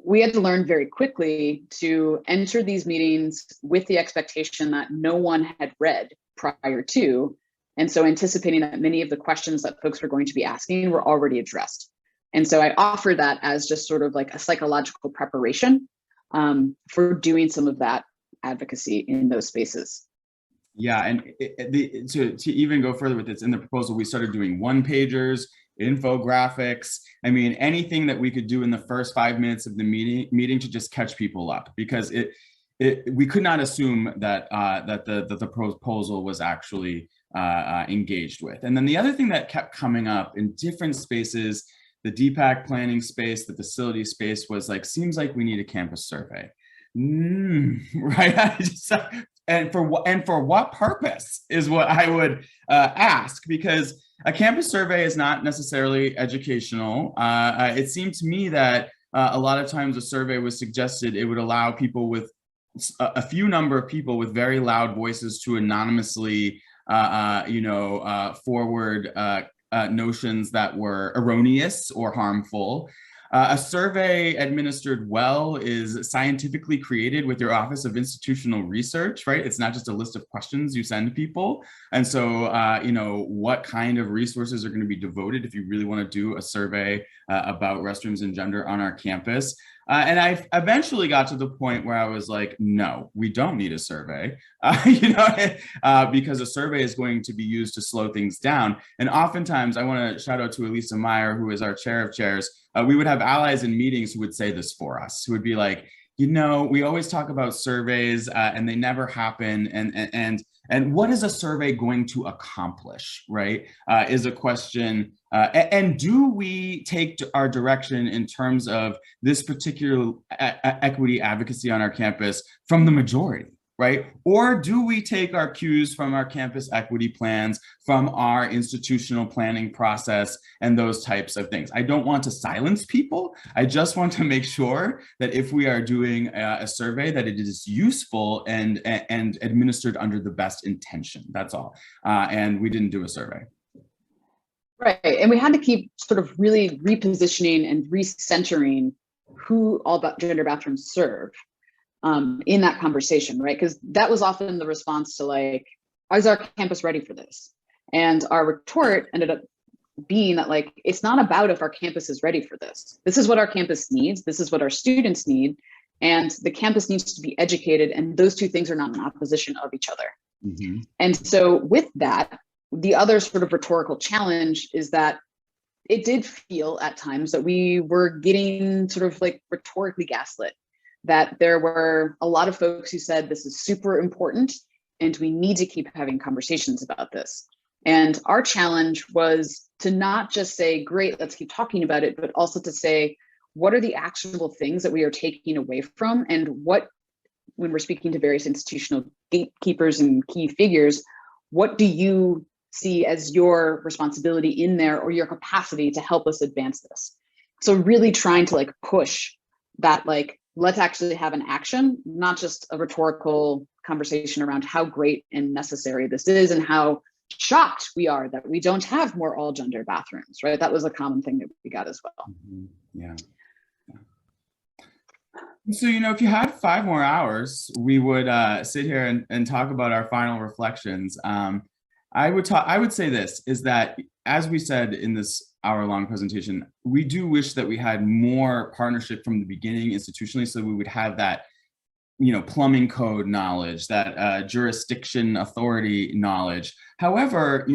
we had to learn very quickly to enter these meetings with the expectation that no one had read prior to. And so anticipating that many of the questions that folks were going to be asking were already addressed. And so I offer that as just sort of like a psychological preparation for doing some of that advocacy in those spaces. Yeah, and to even go further with this, in the proposal, we started doing one-pagers, infographics. I mean, anything that we could do in the first 5 minutes of the meeting to just catch people up, because we could not assume that the proposal was actually engaged with. And then the other thing that kept coming up in different spaces, the DPAC planning space, the facility space, was like, seems like we need a campus survey. Right? And for what purpose is what I would ask, because a campus survey is not necessarily educational. It seemed to me that a lot of times a survey was suggested, it would allow people with a few number of people with very loud voices to anonymously, forward notions that were erroneous or harmful. A survey administered well is scientifically created with your Office of Institutional Research, right? It's not just a list of questions you send people. And so, what kind of resources are going to be devoted if you really want to do a survey about restrooms and gender on our campus? And I eventually got to the point where I was like, no, we don't need a survey, because a survey is going to be used to slow things down. And oftentimes, I want to shout out to Elisa Meyer, who is our chair of chairs. We would have allies in meetings who would say this for us, who would be like, we always talk about surveys and they never happen. And what is a survey going to accomplish, right? Is a question. And do we take our direction in terms of this particular equity advocacy on our campus from the majority, right? Or do we take our cues from our campus equity plans, from our institutional planning process, and those types of things? I don't want to silence people. I just want to make sure that if we are doing a survey, that it is useful and administered under the best intention. That's all. And we didn't do a survey. Right. And we had to keep sort of really repositioning and recentering who all gender bathrooms serve in that conversation, right? Because that was often the response to like, is our campus ready for this? And our retort ended up being that like, it's not about if our campus is ready for this. This is what our campus needs. This is what our students need. And the campus needs to be educated. And those two things are not in opposition of each other. Mm-hmm. And so with that, the other sort of rhetorical challenge is that it did feel at times that we were getting sort of like rhetorically gaslit, that there were a lot of folks who said this is super important and we need to keep having conversations about this. And our challenge was to not just say, great, let's keep talking about it, but also to say, what are the actionable things that we are taking away from, and what, when we're speaking to various institutional gatekeepers and key figures, what do you see as your responsibility in there, or your capacity to help us advance this? So really trying to like push that, like, let's actually have an action, not just a rhetorical conversation around how great and necessary this is and how shocked we are that we don't have more all gender bathrooms, right? That was a common thing that we got as well. Yeah. So, if you had 5 more hours, we would sit here and talk about our final reflections. I would say this is that, as we said in this hour-long presentation, we do wish that we had more partnership from the beginning institutionally, so we would have that, plumbing code knowledge, that jurisdiction authority knowledge. However,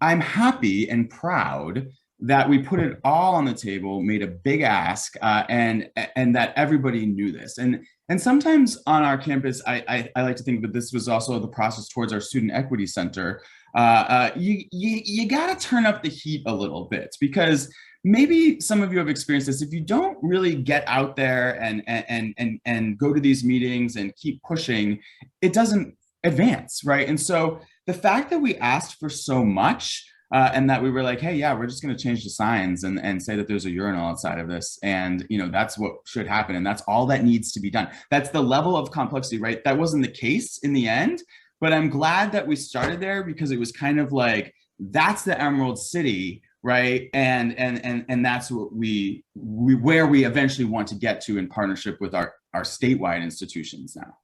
I'm happy and proud that we put it all on the table, made a big ask, and that everybody knew this. And sometimes on our campus, I like to think that this was also the process towards our Student Equity Center. You got to turn up the heat a little bit, because maybe some of you have experienced this. If you don't really get out there and go to these meetings and keep pushing, it doesn't advance, right? And so the fact that we asked for so much, and that we were like, hey, yeah, we're just going to change the signs and say that there's a urinal outside of this. And, that's what should happen. And that's all that needs to be done. That's the level of complexity, right? That wasn't the case in the end, but I'm glad that we started there, because it was kind of like, that's the Emerald City, right? And that's what where we eventually want to get to in partnership with our statewide institutions now.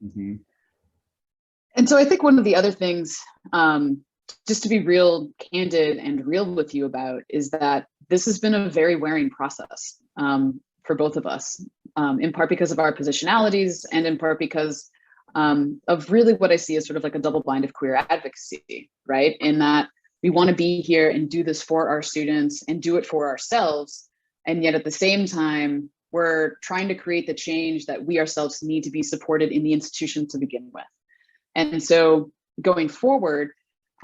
Mm-hmm. And so I think one of the other things, just to be real candid and real with you about, is that this has been a very wearing process for both of us, in part because of our positionalities, and in part because of really what I see as sort of like a double bind of queer advocacy, right? In that we want to be here and do this for our students and do it for ourselves. And yet at the same time, we're trying to create the change that we ourselves need to be supported in the institution to begin with. And so going forward,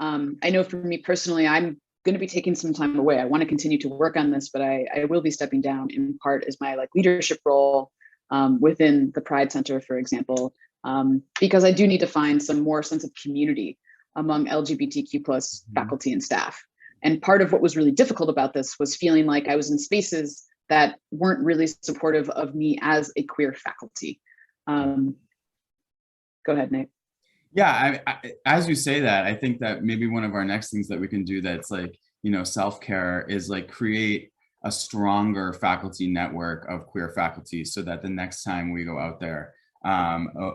I know for me personally, I'm going to be taking some time away. I want to continue to work on this, but I will be stepping down in part as my leadership role within the Pride Center, for example, because I do need to find some more sense of community among LGBTQ plus faculty and staff. And part of what was really difficult about this was feeling like I was in spaces that weren't really supportive of me as a queer faculty. Go ahead, Nate. Yeah, as you say that, I think that maybe one of our next things that we can do that's self-care is create a stronger faculty network of queer faculty, so that the next time we go out there,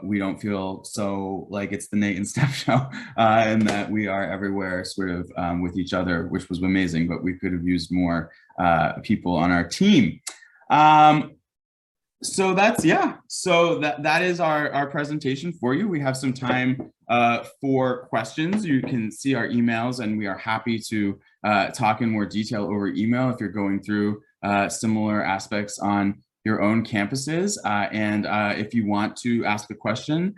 we don't feel so like it's the Nate and Steph show, and that we are everywhere sort of with each other, which was amazing, but we could have used more people on our team. So that is our presentation for you. We have some time for questions. You can see our emails, and we are happy to talk in more detail over email if you're going through similar aspects on your own campuses. And if you want to ask a question,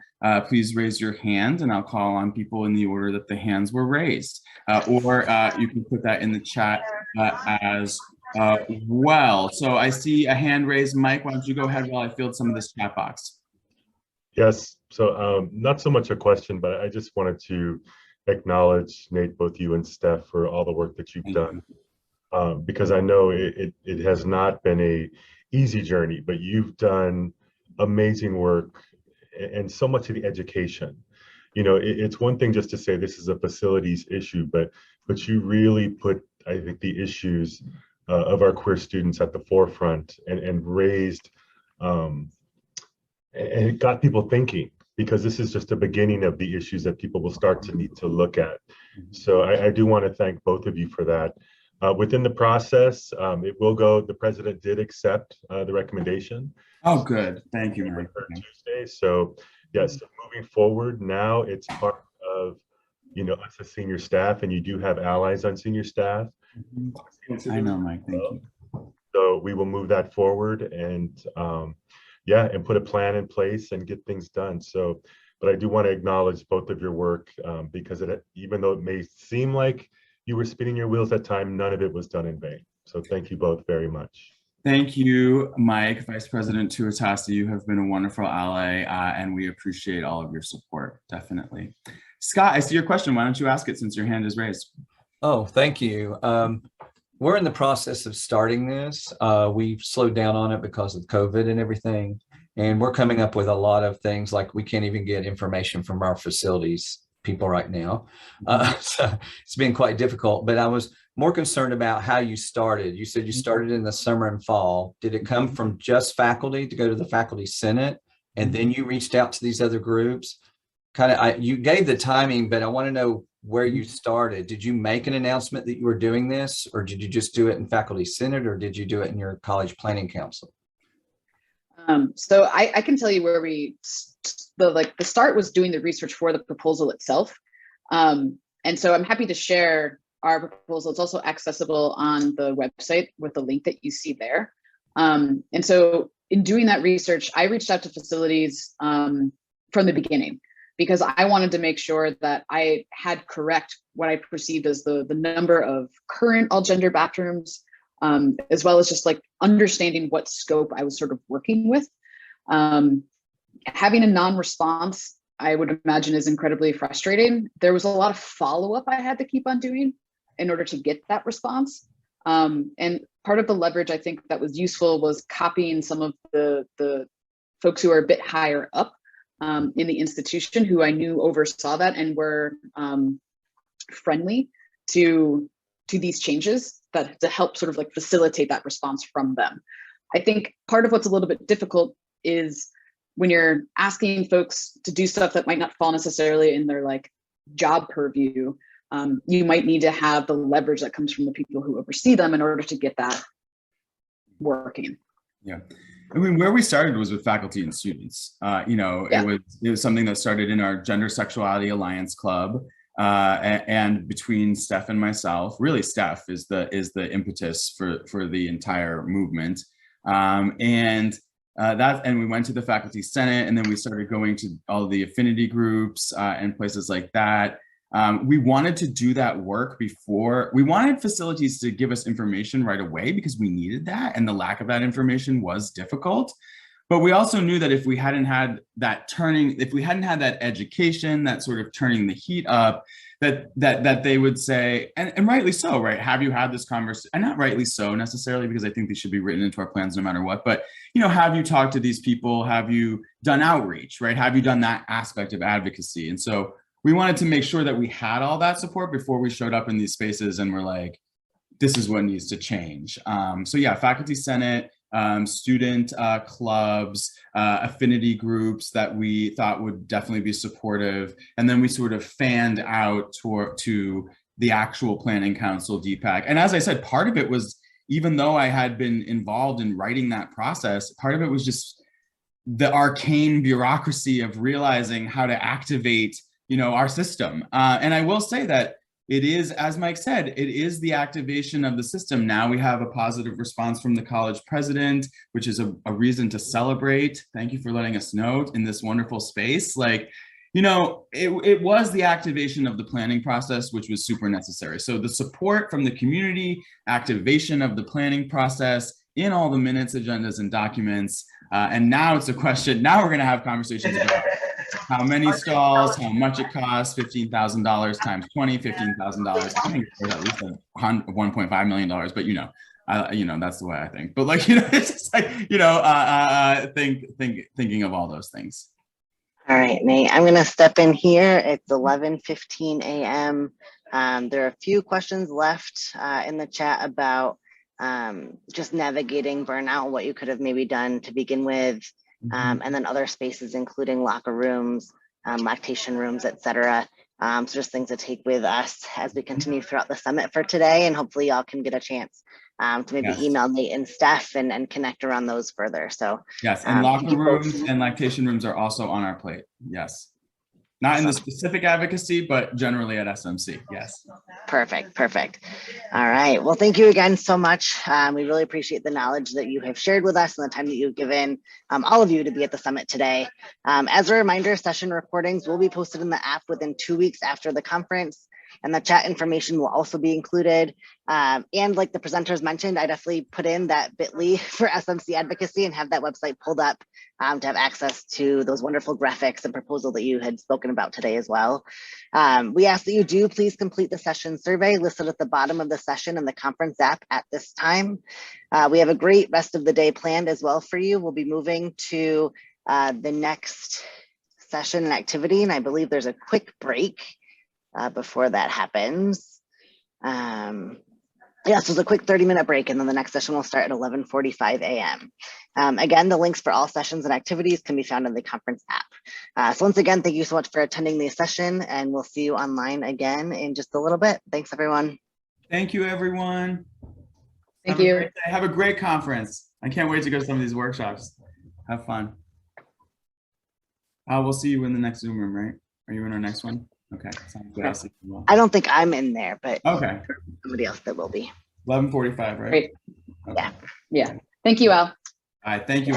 please raise your hand, and I'll call on people in the order that the hands were raised. Or you can put that in the chat as well. So I see a hand raised. Mike, why don't you go ahead while I field some of this chat box? Yes, so not so much a question, but I just wanted to acknowledge, Nate, both you and Steph, for all the work that you've done. Because I know it has not been a easy journey, but you've done amazing work, and so much of the education. It's one thing just to say this is a facilities issue, but you really put, I think, the issues of our queer students at the forefront, and raised and it got people thinking, because this is just the beginning of the issues that people will start to need to look at. So I do want to thank both of you for that. Within the process, it will go, the president did accept the recommendation. Oh, good. Thank you, Mike. Tuesday. So yes, moving forward, now it's part of, us as senior staff, and you do have allies on senior staff. I know, Mike. Thank you. So we will move that forward, and and put a plan in place and get things done. So but I do want to acknowledge both of your work because even though it may seem like you were spinning your wheels at time, none of it was done in vain. So thank you both very much. Thank you, Mike, Vice President Tuatasi. You have been a wonderful ally, and we appreciate all of your support, definitely. Scott, I see your question. Why don't you ask it since your hand is raised? Oh, thank you. We're in the process of starting this. We've slowed down on it because of COVID and everything. And we're coming up with a lot of things like we can't even get information from our facilities people right now. So it's been quite difficult, but I was more concerned about how you started. You said you started in the summer and fall. Did it come from just faculty to go to the faculty senate? And then you reached out to these other groups? You gave the timing, but I want to know where you started. Did you make an announcement that you were doing this, or did you just do it in faculty senate, or did you do it in your college planning council? So I can tell you where the start was doing the research for the proposal itself. And so I'm happy to share our proposal. It's also accessible on the website with the link that you see there. And so in doing that research, I reached out to facilities from the beginning, because I wanted to make sure that I had correct what I perceived as the number of current all gender bathrooms, as well as just like understanding what scope I was sort of working with. Having a non-response, I would imagine, is incredibly frustrating. There was a lot of follow-up I had to keep on doing in order to get that response. And part of the leverage I think that was useful was copying some of the folks who are a bit higher up in the institution, who I knew oversaw that and were friendly to these changes, that to help sort of like facilitate that response from them. I think part of what's a little bit difficult is when you're asking folks to do stuff that might not fall necessarily in their like job purview, you might need to have the leverage that comes from the people who oversee them in order to get that working. Yeah. I mean, where we started was with faculty and students. It was something that started in our Gender Sexuality Alliance Club, and between Steph and myself. Really, Steph is the impetus for the entire movement, and we went to the faculty senate, and then we started going to all the affinity groups and places like that. We wanted to do that work before. We wanted facilities to give us information right away because we needed that, and the lack of that information was difficult. But we also knew that if we hadn't had that education, that sort of turning the heat up, that they would say, and rightly so, right? Have you had this conversation? And not rightly so necessarily, because I think they should be written into our plans no matter what. But have you talked to these people? Have you done outreach, right? Have you done that aspect of advocacy? And so we wanted to make sure that we had all that support before we showed up in these spaces and we're like, this is what needs to change. So yeah, faculty senate, student clubs, affinity groups that we thought would definitely be supportive. And then we sort of fanned out to the actual planning council, DPAC. And as I said, part of it was, even though I had been involved in writing that process, part of it was just the arcane bureaucracy of realizing how to activate our system. And I will say that it is, as Mike said, it is the activation of the system. Now we have a positive response from the college president, which is a reason to celebrate. Thank you for letting us know in this wonderful space. It was the activation of the planning process, which was super necessary. So the support from the community, activation of the planning process in all the minutes, agendas, and documents. And now it's a question, now we're gonna have conversations about how many stalls, how much it costs, $15,000 times 20, $15,000. I think it's at least $1.5 million, but that's the way I think. But it's just like, thinking of all those things. All right, Nate, I'm gonna step in here. It's 11:15 a.m. There are a few questions left in the chat about just navigating burnout, what you could have maybe done to begin with. And then other spaces, including locker rooms, lactation rooms, etc. So just things to take with us as we continue throughout the summit for today, and hopefully y'all can get a chance to maybe email Nate and Steph and connect around those further. So yes, and locker rooms and lactation rooms are also on our plate. Yes. Not in the specific advocacy, but generally at SMC. Yes. Perfect. Perfect. All right. Well, thank you again so much. We really appreciate the knowledge that you have shared with us and the time that you've given all of you to be at the summit today. As a reminder, session recordings will be posted in the app within 2 weeks after the conference, and the chat information will also be included. And like the presenters mentioned, I definitely put in that bit.ly for SMC advocacy and have that website pulled up to have access to those wonderful graphics and proposal that you had spoken about today as well. We ask that you do please complete the session survey listed at the bottom of the session in the conference app at this time. We have a great rest of the day planned as well for you. We'll be moving to the next session and activity, and I believe there's a quick break before that happens. Yeah, so it's a quick 30-minute break, and then the next session will start at 11:45 a.m. Again, the links for all sessions and activities can be found in the conference app. So once again, thank you so much for attending the session, and we'll see you online again in just a little bit. Thanks, everyone. Thank you, everyone. Thank Have a you. great day. Have a great conference. I can't wait to go to some of these workshops. Have fun. We'll see you in the next Zoom room, right? Are you in our next one? Okay. Sounds good. I'll see you all. I don't think I'm in there, but Okay. somebody else that will be. 11:45, right? Great. Okay. Yeah. Yeah. Thank you, Al. All right. Thank you.